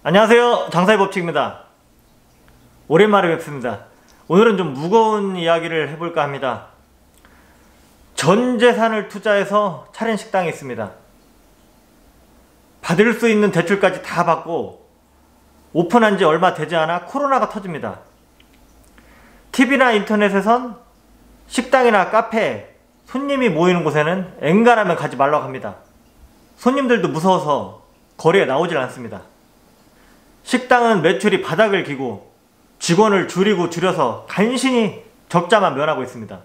안녕하세요, 장사의 법칙입니다. 오랜만에 뵙습니다. 오늘은 좀 무거운 이야기를 해볼까 합니다. 전 재산을 투자해서 차린 식당이 있습니다. 받을 수 있는 대출까지 다 받고 오픈한 지 얼마 되지 않아 코로나가 터집니다. TV나 인터넷에선 식당이나 카페, 손님이 모이는 곳에는 엔간하면 가지 말라고 합니다. 손님들도 무서워서 거리에 나오질 않습니다. 식당은 매출이 바닥을 기고 직원을 줄여서 간신히 적자만 면하고 있습니다.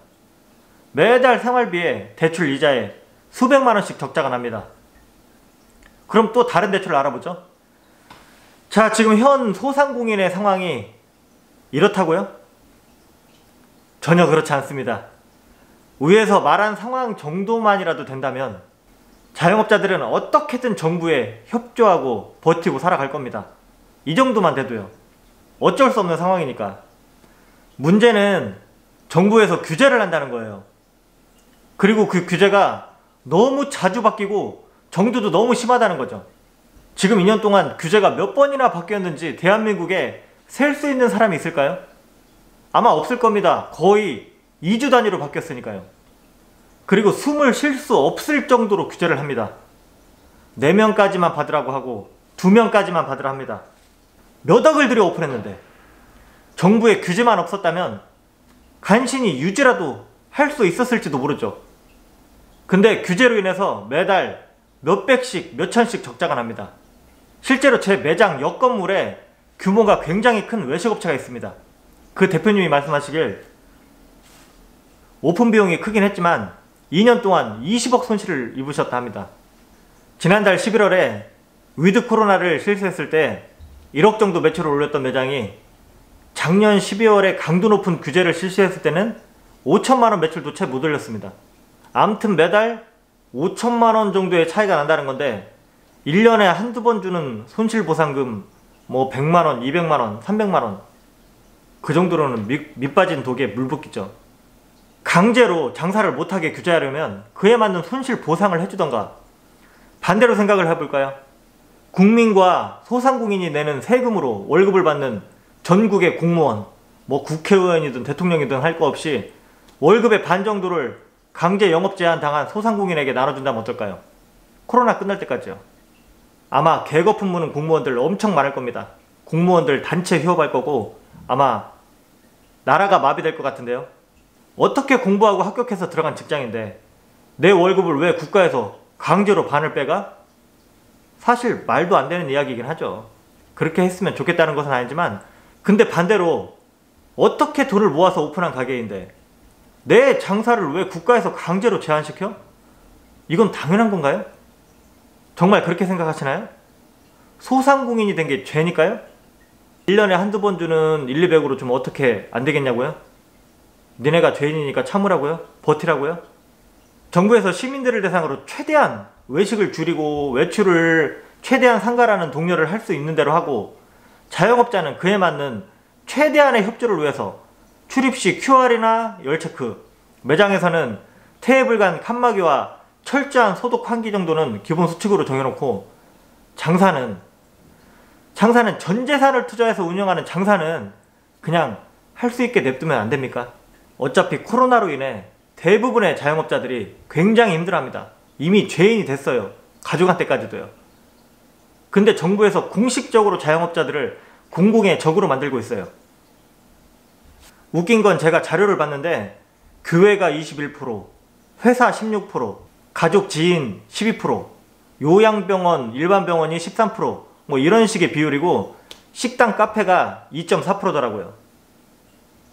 매달 생활비에 대출 이자에 수백만원씩 적자가 납니다. 그럼 또 다른 대출을 알아보죠. 자, 지금 현 소상공인의 상황이 이렇다고요? 전혀 그렇지 않습니다. 위에서 말한 상황 정도만이라도 된다면 자영업자들은 어떻게든 정부에 협조하고 버티고 살아갈 겁니다. 이 정도만 돼도요. 어쩔 수 없는 상황이니까. 문제는 정부에서 규제를 한다는 거예요. 그리고 그 규제가 너무 자주 바뀌고 정도도 너무 심하다는 거죠. 지금 2년 동안 규제가 몇 번이나 바뀌었는지 대한민국에 셀 수 있는 사람이 있을까요? 아마 없을 겁니다. 거의 2주 단위로 바뀌었으니까요. 그리고 숨을 쉴 수 없을 정도로 규제를 합니다. 4명까지만 받으라고 하고 2명까지만 받으라 합니다. 몇 억을 들여 오픈했는데 정부의 규제만 없었다면 간신히 유지라도 할 수 있었을지도 모르죠. 근데 규제로 인해서 매달 몇백씩 몇천씩 적자가 납니다. 실제로 제 매장 옆 건물에 규모가 굉장히 큰 외식업체가 있습니다. 그 대표님이 말씀하시길 오픈 비용이 크긴 했지만 2년 동안 20억 손실을 입으셨다 합니다. 지난달 11월에 위드 코로나를 실시했을 때 1억 정도 매출을 올렸던 매장이 작년 12월에 강도 높은 규제를 실시했을 때는 5천만원 매출도 채 못 올렸습니다. 아무튼 매달 5천만원 정도의 차이가 난다는 건데 1년에 한두 번 주는 손실보상금 뭐 100만원, 200만원, 300만원 그 정도로는 밑빠진 독에 물 붓기죠. 강제로 장사를 못하게 규제하려면 그에 맞는 손실 보상을 해주던가 반대로 생각을 해볼까요? 국민과 소상공인이 내는 세금으로 월급을 받는 전국의 공무원, 뭐 국회의원이든 대통령이든 할 거 없이 월급의 반 정도를 강제 영업 제한 당한 소상공인에게 나눠준다면 어떨까요? 코로나 끝날 때까지요. 아마 개거품 무는 공무원들 엄청 많을 겁니다. 공무원들 단체 휴업할 거고 아마 나라가 마비될 것 같은데요. 어떻게 공부하고 합격해서 들어간 직장인데 내 월급을 왜 국가에서 강제로 반을 빼가? 사실 말도 안 되는 이야기이긴 하죠. 그렇게 했으면 좋겠다는 것은 아니지만 근데 반대로 어떻게 돈을 모아서 오픈한 가게인데 내 장사를 왜 국가에서 강제로 제한시켜? 이건 당연한 건가요? 정말 그렇게 생각하시나요? 소상공인이 된 게 죄니까요? 1년에 한두 번 주는 1, 200으로 좀 어떻게 안 되겠냐고요? 니네가 죄인이니까 참으라고요? 버티라고요? 정부에서 시민들을 대상으로 최대한 외식을 줄이고 외출을 최대한 상가라는 독려를 할 수 있는 대로 하고 자영업자는 그에 맞는 최대한의 협조를 위해서 출입시 QR이나 열체크, 매장에서는 테이블 간 칸막이와 철저한 소독 환기 정도는 기본 수칙으로 정해놓고 장사는 전 재산을 투자해서 운영하는 장사는 그냥 할 수 있게 냅두면 안 됩니까? 어차피 코로나로 인해 대부분의 자영업자들이 굉장히 힘들어합니다. 이미 죄인이 됐어요. 가족한테까지도요. 근데 정부에서 공식적으로 자영업자들을 공공의 적으로 만들고 있어요. 웃긴 건 제가 자료를 봤는데 교회가 21%, 회사 16%, 가족 지인 12%, 요양병원, 일반병원이 13%, 뭐 이런 식의 비율이고 식당 카페가 2.4%더라고요.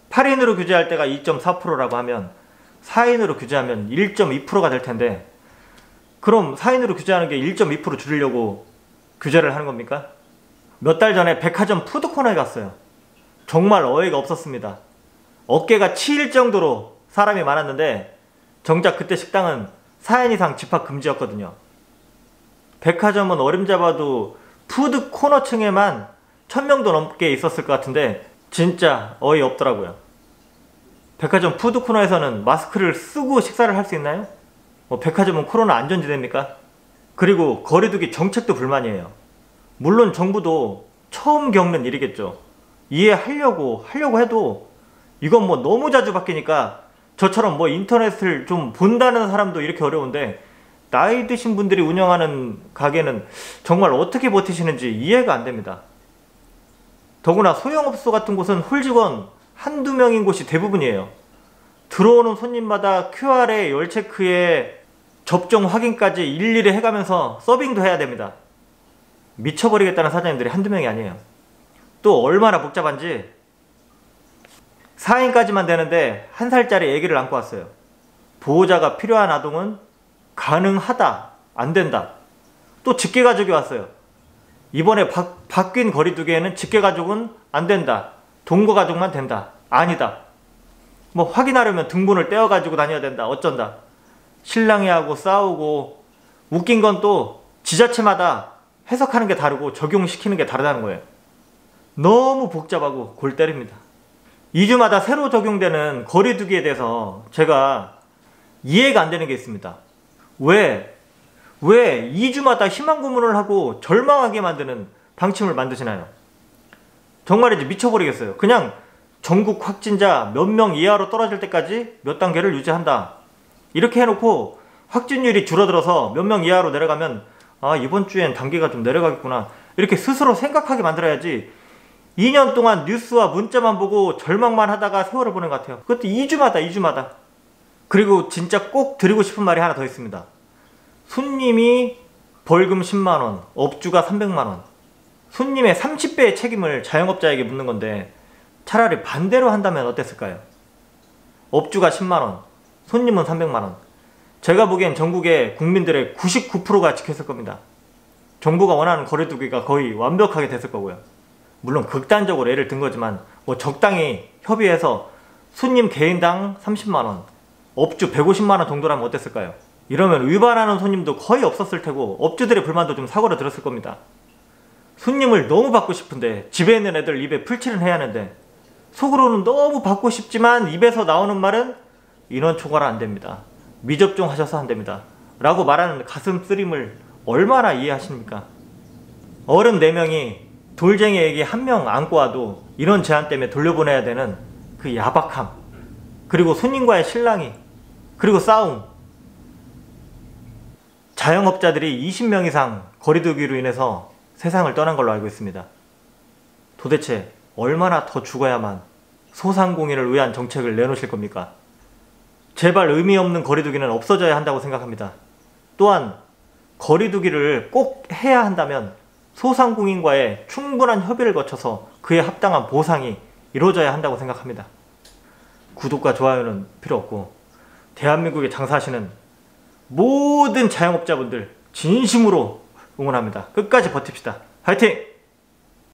8인으로 규제할 때가 2.4%라고 하면 4인으로 규제하면 1.2%가 될 텐데 그럼 4인으로 규제하는 게 1.2% 줄이려고 규제를 하는 겁니까? 몇 달 전에 백화점 푸드코너에 갔어요. 정말 어이가 없었습니다. 어깨가 치일 정도로 사람이 많았는데 정작 그때 식당은 4인 이상 집합 금지였거든요. 백화점은 어림잡아도 푸드코너층에만 1000명도 넘게 있었을 것 같은데 진짜 어이없더라고요. 백화점 푸드코너에서는 마스크를 쓰고 식사를 할 수 있나요? 백화점은 코로나 안전지대입니까? 그리고 거리두기 정책도 불만이에요. 물론 정부도 처음 겪는 일이겠죠. 이해하려고 해도 이건 뭐 너무 자주 바뀌니까 저처럼 뭐 인터넷을 좀 본다는 사람도 이렇게 어려운데 나이 드신 분들이 운영하는 가게는 정말 어떻게 버티시는지 이해가 안 됩니다. 더구나 소형업소 같은 곳은 홀직원 한두 명인 곳이 대부분이에요. 들어오는 손님마다 QR에 열 체크에 접종 확인까지 일일이 해가면서 서빙도 해야 됩니다. 미쳐버리겠다는 사장님들이 한두 명이 아니에요. 또 얼마나 복잡한지 4인까지만 되는데 1살짜리 아기를 안고 왔어요. 보호자가 필요한 아동은 가능하다, 안 된다. 또 직계가족이 왔어요. 이번에 바뀐 거리두기에는 직계가족은 안 된다. 동거가족만 된다. 아니다. 뭐 확인하려면 등본을 떼어가지고 다녀야 된다. 어쩐다. 신랑이 하고 싸우고 웃긴 건 또 지자체마다 해석하는 게 다르고 적용시키는 게 다르다는 거예요. 너무 복잡하고 골 때립니다. 2주마다 새로 적용되는 거리두기에 대해서 제가 이해가 안 되는 게 있습니다. 왜 2주마다 희망 고문을 하고 절망하게 만드는 방침을 만드시나요? 정말이지 미쳐버리겠어요. 그냥 전국 확진자 몇 명 이하로 떨어질 때까지 몇 단계를 유지한다. 이렇게 해놓고 확진율이 줄어들어서 몇 명 이하로 내려가면 아, 이번 주엔 단계가 좀 내려가겠구나. 이렇게 스스로 생각하게 만들어야지 2년 동안 뉴스와 문자만 보고 절망만 하다가 세월을 보낸 것 같아요. 그것도 2주마다. 그리고 진짜 꼭 드리고 싶은 말이 하나 더 있습니다. 손님이 벌금 10만원, 업주가 300만원. 손님의 30배의 책임을 자영업자에게 묻는 건데 차라리 반대로 한다면 어땠을까요? 업주가 10만원, 손님은 300만원. 제가 보기엔 전국의 국민들의 99%가 지켰을 겁니다. 정부가 원하는 거리두기가 거의 완벽하게 됐을 거고요. 물론 극단적으로 예를 든 거지만 뭐 적당히 협의해서 손님 개인당 30만원, 업주 150만원 정도라면 어땠을까요? 이러면 위반하는 손님도 거의 없었을 테고 업주들의 불만도 좀 사고로 들었을 겁니다. 손님을 너무 받고 싶은데 집에 있는 애들 입에 풀칠은 해야 하는데 속으로는 너무 받고 싶지만 입에서 나오는 말은 인원 초과라 안 됩니다. 미접종 하셔서 안 됩니다. 라고 말하는 가슴 쓰림을 얼마나 이해하십니까? 어른 4명이 돌쟁이 애기 1명 안고 와도 인원 제한 때문에 돌려보내야 되는 그 야박함, 그리고 손님과의 실랑이, 그리고 싸움. 자영업자들이 20명 이상 거리두기로 인해서 세상을 떠난 걸로 알고 있습니다. 도대체 얼마나 더 죽어야만 소상공인을 위한 정책을 내놓으실 겁니까? 제발 의미 없는 거리두기는 없어져야 한다고 생각합니다. 또한 거리두기를 꼭 해야 한다면 소상공인과의 충분한 협의를 거쳐서 그에 합당한 보상이 이루어져야 한다고 생각합니다. 구독과 좋아요는 필요 없고 대한민국에 장사하시는 모든 자영업자분들 진심으로 응원합니다. 끝까지 버팁시다. 화이팅!